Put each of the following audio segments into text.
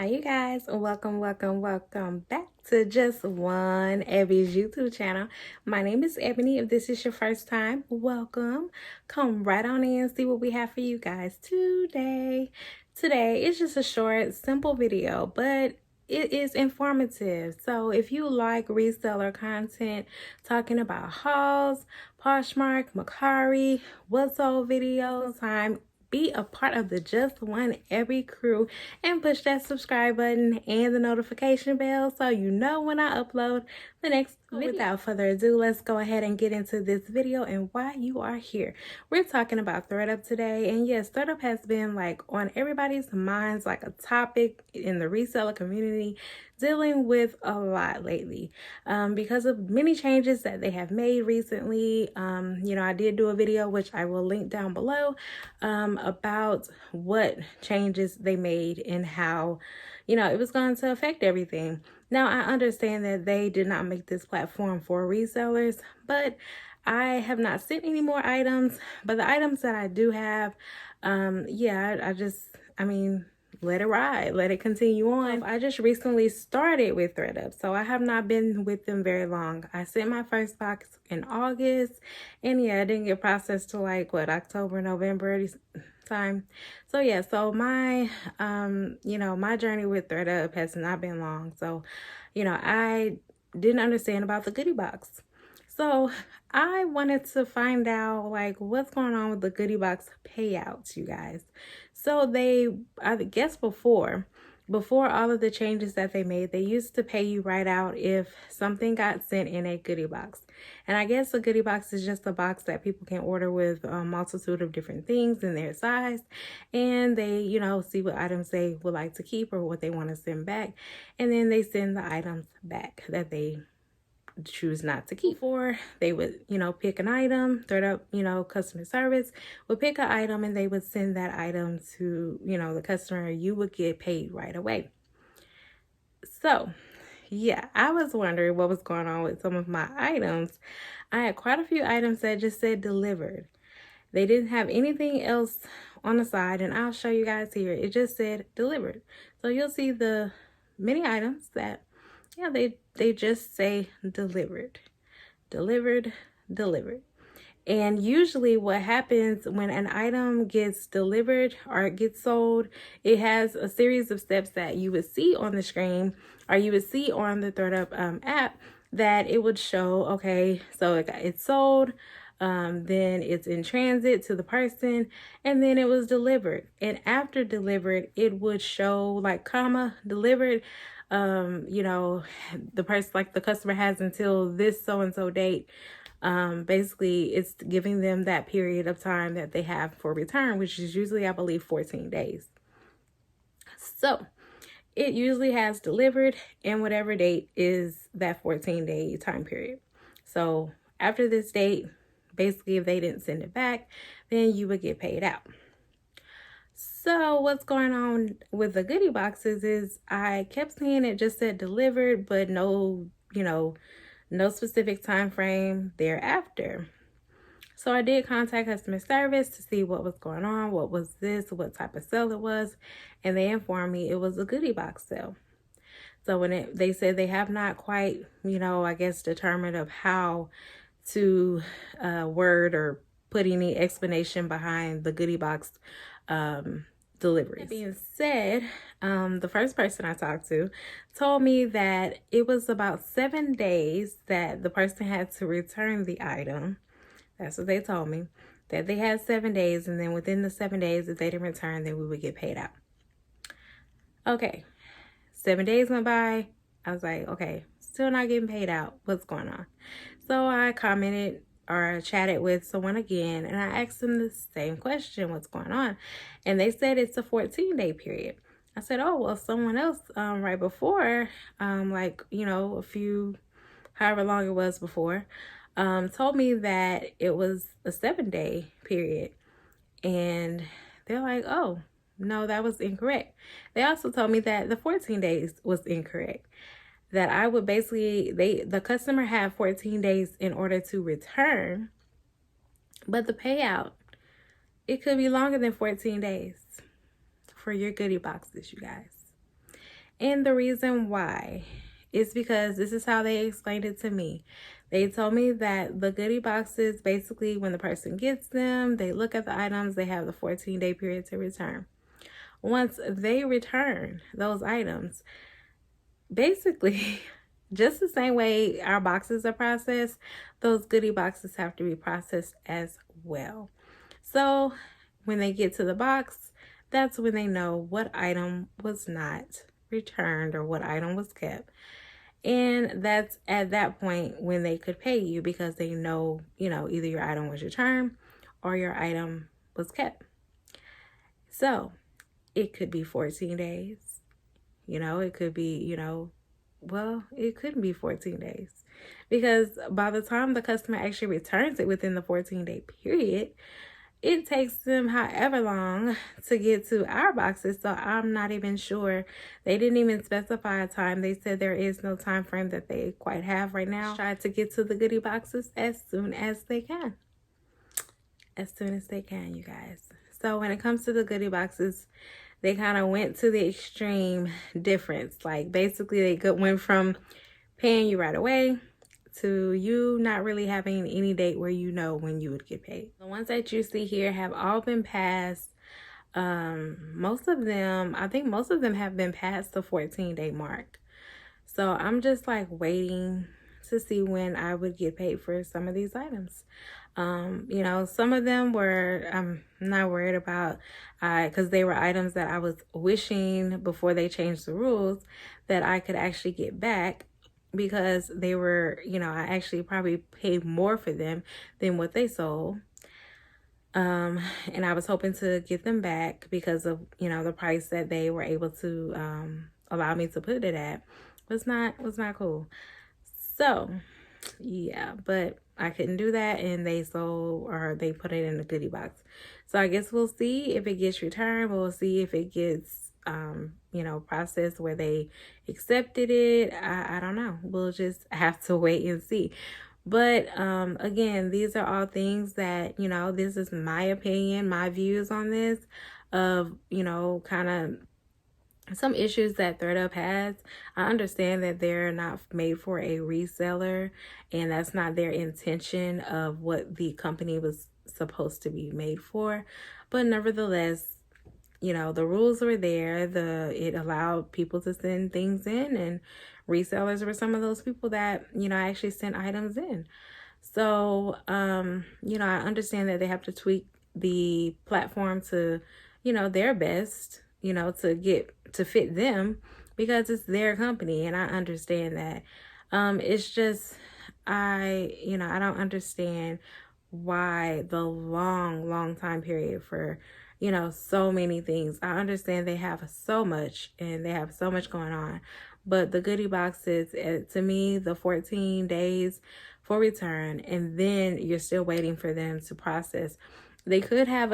Hi you guys, welcome back to Just One Ebby's YouTube channel. My name is Ebony. If this is your first time, welcome. Come right on in and see what we have for you guys today. Today is just a short, simple video, but it is informative. So if you like reseller content, talking about hauls, Poshmark, Mercari, what's sold videos, be a part of the Just One Ebby crew and push that subscribe button and the notification bell so you know when I upload the next video. Without further ado, let's go ahead and get into this video and why you are here. We're talking about ThredUp today, and yes, ThredUp has been like on everybody's minds, like a topic in the reseller community, dealing with a lot lately because of many changes that they have made recently. I did do a video which I will link down below about what changes they made and how it was going to affect everything. Now, I understand that they did not make this platform for resellers, but I have not sent any more items. But the items that I do have, let it ride, let it continue on. I just recently started with ThredUp, so I have not been with them very long. I sent my first box in August, and yeah, I didn't get processed till like October, November time. So my my journey with ThredUp has not been long. So I didn't understand about the goodie box, so I wanted to find out like what's going on with the goodie box payouts, you guys. So I guess before all of the changes that they made, they used to pay you right out if something got sent in a goodie box. And I guess a goodie box is just a box that people can order with a multitude of different things in their size. And they, see what items they would like to keep or what they want to send back. And then they send the items back that they choose not to keep. Or they would pick an item. ThredUp customer service would pick an item and they would send that item to the customer. You would get paid right away. So yeah, I was wondering what was going on with some of my items. I had quite a few items that just said delivered. They didn't have anything else on the side, and I'll show you guys here. It just said delivered. So you'll see the many items that they just say delivered. And usually what happens when an item gets delivered or it gets sold, it has a series of steps that you would see on the screen or you would see on the ThredUp app that it would show, okay, so it's sold, then it's in transit to the person, and then it was delivered. And after delivered, it would show like delivered. The person, like the customer has until this so-and-so date. Basically it's giving them that period of time that they have for return, which is usually, I believe, 14 days. So it usually has delivered and whatever date is that 14-day time period. So after this date, basically if they didn't send it back, then you would get paid out. So what's going on with the goodie boxes is I kept seeing it just said delivered, but no specific time frame thereafter. So I did contact customer service to see what was going on, what was this, what type of sale it was, and they informed me it was a goodie box sale. So when they said they have not quite, I guess determined of how to word or put any explanation behind the goodie box deliveries. That being said, the first person I talked to told me that it was about 7 days that the person had to return the item. That's what they told me, that they had 7 days, and then within the 7 days, if they didn't return, then we would get paid out. Okay, 7 days went by. I was like, okay, still not getting paid out. What's going on? So I commented or chatted with someone again, and I asked them the same question, what's going on? And they said it's a 14-day period. I said, oh, well, someone else right before, a few, however long it was before, told me that it was a 7-day period. And they're like, oh, no, that was incorrect. They also told me that the 14 days was incorrect. That I would basically, the customer had 14 days in order to return, but the payout, it could be longer than 14 days for your goodie boxes, you guys. And the reason why is because this is how they explained it to me. They told me that the goodie boxes, basically when the person gets them, they look at the items, they have the 14-day period to return. Once they return those items, basically just the same way our boxes are processed, those goodie boxes have to be processed as well. So when they get to the box, that's when they know what item was not returned or what item was kept. And that's at that point when they could pay you, because they know, either your item was returned or your item was kept. So it could be 14 days. It could be, well, it couldn't be 14 days, because by the time the customer actually returns it within the 14-day period, it takes them however long to get to our boxes. So I'm not even sure. They didn't even specify a time. They said there is no time frame that they quite have right now. Try to get to the goodie boxes as soon as they can. As soon as they can, you guys. So when it comes to the goodie boxes, they kind of went to the extreme difference. Like basically they went from paying you right away to you not really having any date where when you would get paid. The ones that you see here have all been passed. Most of them, I think most of them have been past the 14-day mark. So I'm just like waiting to see when I would get paid for some of these items. Some of them I'm not worried about, because they were items that I was wishing before they changed the rules that I could actually get back, because they were, I actually probably paid more for them than what they sold. And I was hoping to get them back because of, the price that they were able to allow me to put it at was not cool. So yeah, but I couldn't do that, and they put it in the goodie box. So I guess we'll see if it gets returned. We'll see if it gets processed where they accepted it. I don't know. We'll just have to wait and see. But again, these are all things that, this is my opinion, my views on this, of, kind of some issues that ThredUp has. I understand that they're not made for a reseller, and that's not their intention of what the company was supposed to be made for. But nevertheless, the rules were there. It allowed people to send things in, and resellers were some of those people that, actually sent items in. So, I understand that they have to tweak the platform to, their best, to fit them, because it's their company, and I understand that. It's just, I don't understand why the long time period for, so many things. I understand they have so much, and they have so much going on, but the goodie boxes, to me, the 14 days for return, and then you're still waiting for them to process. They could have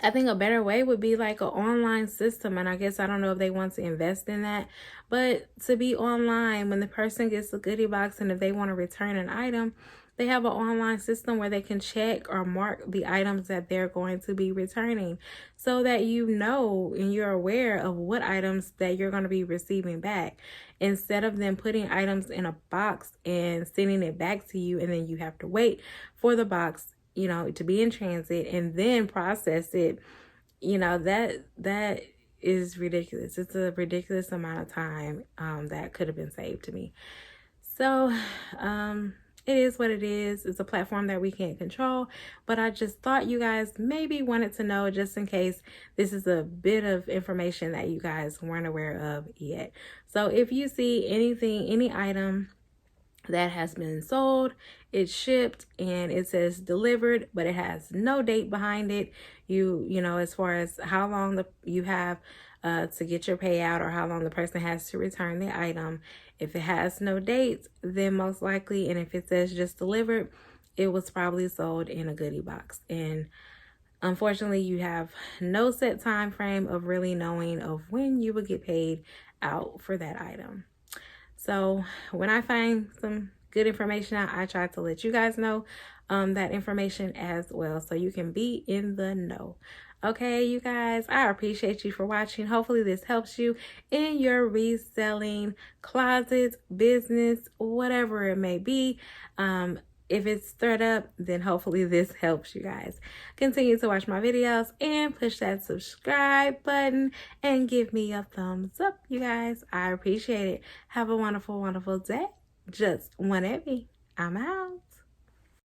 I think a better way would be like an online system. And I guess I don't know if they want to invest in that, but to be online when the person gets the goodie box, and if they want to return an item, they have an online system where they can check or mark the items that they're going to be returning, so that and you're aware of what items that you're going to be receiving back, instead of them putting items in a box and sending it back to you, and then you have to wait for the box to be in transit and then process it. That is ridiculous. It's a ridiculous amount of time that could have been saved to me. So it is what it is. It's a platform that we can't control, but I just thought you guys maybe wanted to know, just in case this is a bit of information that you guys weren't aware of yet. So if you see any item that has been sold, it's shipped, and it says delivered, but it has no date behind it, as far as how long you have to get your payout, or how long the person has to return the item. If it has no date, then most likely, and if it says just delivered, it was probably sold in a goodie box. And unfortunately, you have no set time frame of really knowing of when you would get paid out for that item. So when I find some good information out, I try to let you guys know that information as well, so you can be in the know. Okay, you guys, I appreciate you for watching. Hopefully this helps you in your reselling closet, business, whatever it may be. If it's ThredUp, then hopefully this helps you guys. Continue to watch my videos and push that subscribe button and give me a thumbs up, you guys. I appreciate it. Have a wonderful, wonderful day. Just one Evie. I'm out.